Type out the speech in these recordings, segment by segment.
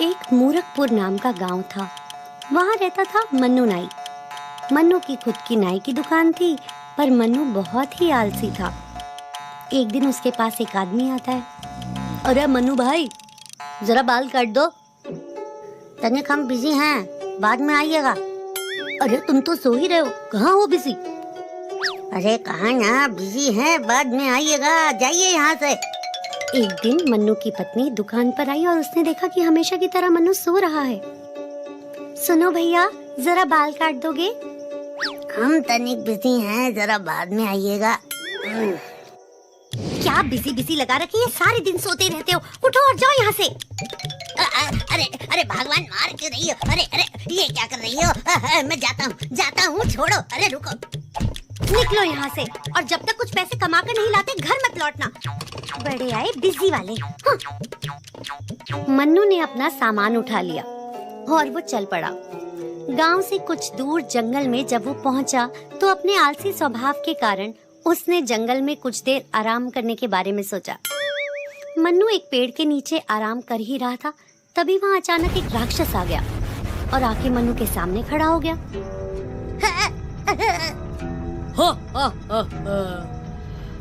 एक मूरखपुर नाम का गांव था। वहाँ रहता था मन्नू नाई। मन्नू की खुद की नाई की दुकान थी, पर मन्नू बहुत ही आलसी था। एक दिन उसके पास एक आदमी आता है। अरे मन्नू भाई, जरा बाल काट दो। तनिक हम बिजी हैं, बाद में आइएगा। अरे तुम तो सो ही रहे हो, कहाँ हो बिजी? अरे कहाँ ना, बिजी हैं, बाद में आइएगा, जाइए यहाँ से। एक दिन मन्नू की पत्नी दुकान पर आई और उसने देखा कि हमेशा की तरह मन्नू सो रहा है। सुनो भैया, जरा बाल काट दोगे? हम तनिक बिजी हैं, जरा बाद में आइएगा। क्या बिजी बिजी लगा रखी है, सारे दिन सोते रहते हो, उठो और जाओ यहाँ से। अरे अरे भगवान, मार क्यों रही हो? अरे अरे ये क्या कर रही हो? मैं जाता हूँ, छोड़ो। अरे रुको, निकलो यहाँ से, और जब तक कुछ पैसे कमा कर नहीं लाते घर मत लौटना। बड़े आए बिजी वाले। हाँ। मन्नू ने अपना सामान उठा लिया और वो चल पड़ा। गांव से कुछ दूर जंगल में जब वो पहुंचा तो अपने आलसी स्वभाव के कारण उसने जंगल में कुछ देर आराम करने के बारे में सोचा। मन्नू एक पेड़ के नीचे आराम कर ही रहा था, तभी वहाँ अचानक एक राक्षस आ गया और आके मन्नू के सामने खड़ा हो गया।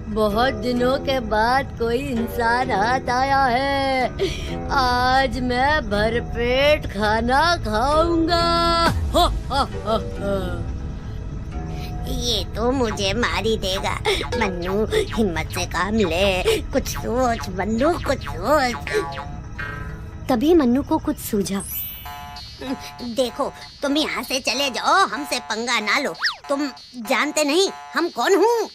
बहुत दिनों के बाद कोई इंसान हाथ आया है। आज मैं भरपेट खाना खाऊंगा। ये तो मुझे मार ही देगा। मन्नू, हिम्मत से काम ले, कुछ सोच मन्नू, कुछ सोच। तभी मन्नू को कुछ सूझा। देखो, तुम यहाँ से चले जाओ, हमसे पंगा ना लो। तुम जानते नहीं हम कौन हूँ।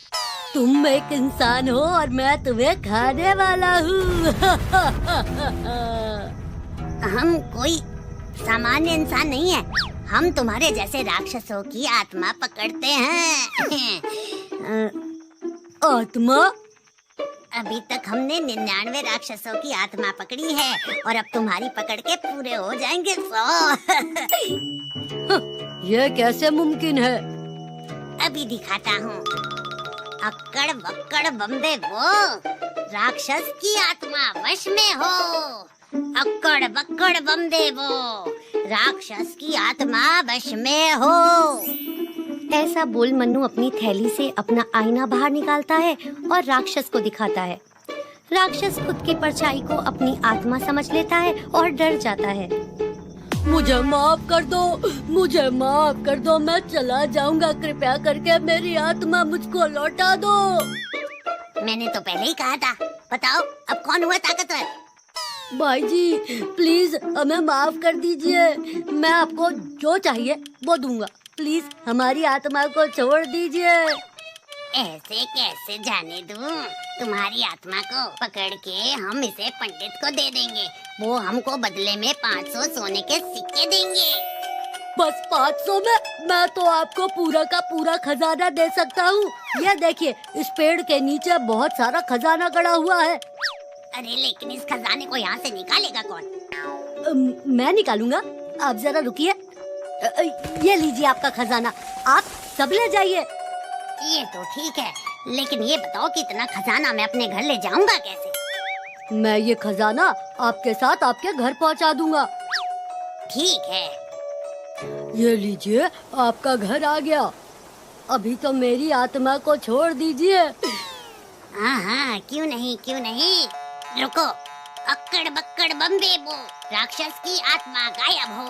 तुम एक इंसान हो और मैं तुम्हें खाने वाला हूँ। हम कोई सामान्य इंसान नहीं है, हम तुम्हारे जैसे राक्षसों की आत्मा पकड़ते हैं। आत्मा? अभी तक हमने 99 राक्षसों की आत्मा पकड़ी है और अब तुम्हारी पकड़ के पूरे हो जाएंगे 100। ये कैसे मुमकिन है? अभी दिखाता हूँ। अक्कड़ बक्कड़ बम्बे वो, राक्षस की आत्मा वश में हो। अक्कड़ बक्कड़ बम्बे वो, राक्षस की आत्मा वश में हो। ऐसा बोल मन्नू अपनी थैली से अपना आईना बाहर निकालता है और राक्षस को दिखाता है। राक्षस खुद की परछाई को अपनी आत्मा समझ लेता है और डर जाता है। मुझे माफ कर दो, मुझे माफ कर दो, मैं चला जाऊंगा, कृपया करके मेरी आत्मा मुझको लौटा दो। मैंने तो पहले ही कहा था। बताओ अब कौन हुआ ताकतवर? भाई जी प्लीज हमें माफ कर दीजिए, मैं आपको जो चाहिए वो दूंगा, प्लीज हमारी आत्मा को छोड़ दीजिए। ऐसे कैसे जाने दूं? तुम्हारी आत्मा को पकड़ के हम इसे पंडित को दे देंगे, वो हमको बदले में 500 सोने के सिक्के देंगे। बस 500 में? मैं तो आपको पूरा का पूरा खजाना दे सकता हूँ। ये देखिए, इस पेड़ के नीचे बहुत सारा खजाना गड़ा हुआ है। अरे लेकिन इस खजाने को यहाँ से निकालेगा कौन? मैं निकालूंगा, आप जरा रुकिए। ये लीजिए आपका खजाना, आप सब ले जाइए। ये तो ठीक है, लेकिन ये बताओ कि इतना खजाना मैं अपने घर ले जाऊंगा कैसे? मैं ये खजाना आपके साथ आपके घर पहुंचा दूंगा। ठीक है। ये लीजिए, आपका घर आ गया। अभी तो मेरी आत्मा को छोड़ दीजिए। हाँ, क्यों नहीं, क्यों नहीं। रुको, अक्कड़ बक्कड़ बम्बे बो, राक्षस की आत्मा गायब हो।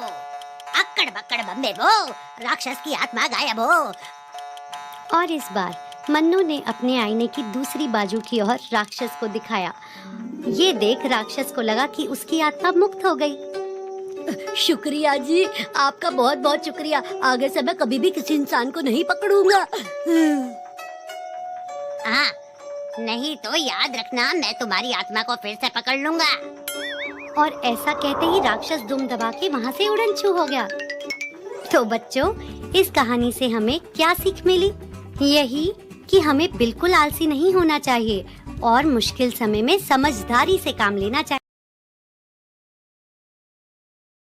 अक्कड़ बक्कड़ बम्बे बो, राक्षस की आत्मा गायब हो। और इस बार मन्नू ने अपने आईने की दूसरी बाजू की ओर राक्षस को दिखाया। ये देख राक्षस को लगा कि उसकी आत्मा मुक्त हो गई। शुक्रिया जी, आपका बहुत बहुत शुक्रिया। आगे से मैं कभी भी किसी इंसान को नहीं पकड़ूंगा। हाँ, नहीं तो याद रखना, मैं तुम्हारी आत्मा को फिर से पकड़ लूंगा। और ऐसा कहते ही राक्षस दुम दबा के वहाँ से उड़न छू हो गया। तो बच्चों, इस कहानी से हमें क्या सीख मिली? यही कि हमें बिल्कुल आलसी नहीं होना चाहिए और मुश्किल समय में समझदारी से काम लेना चाहिए।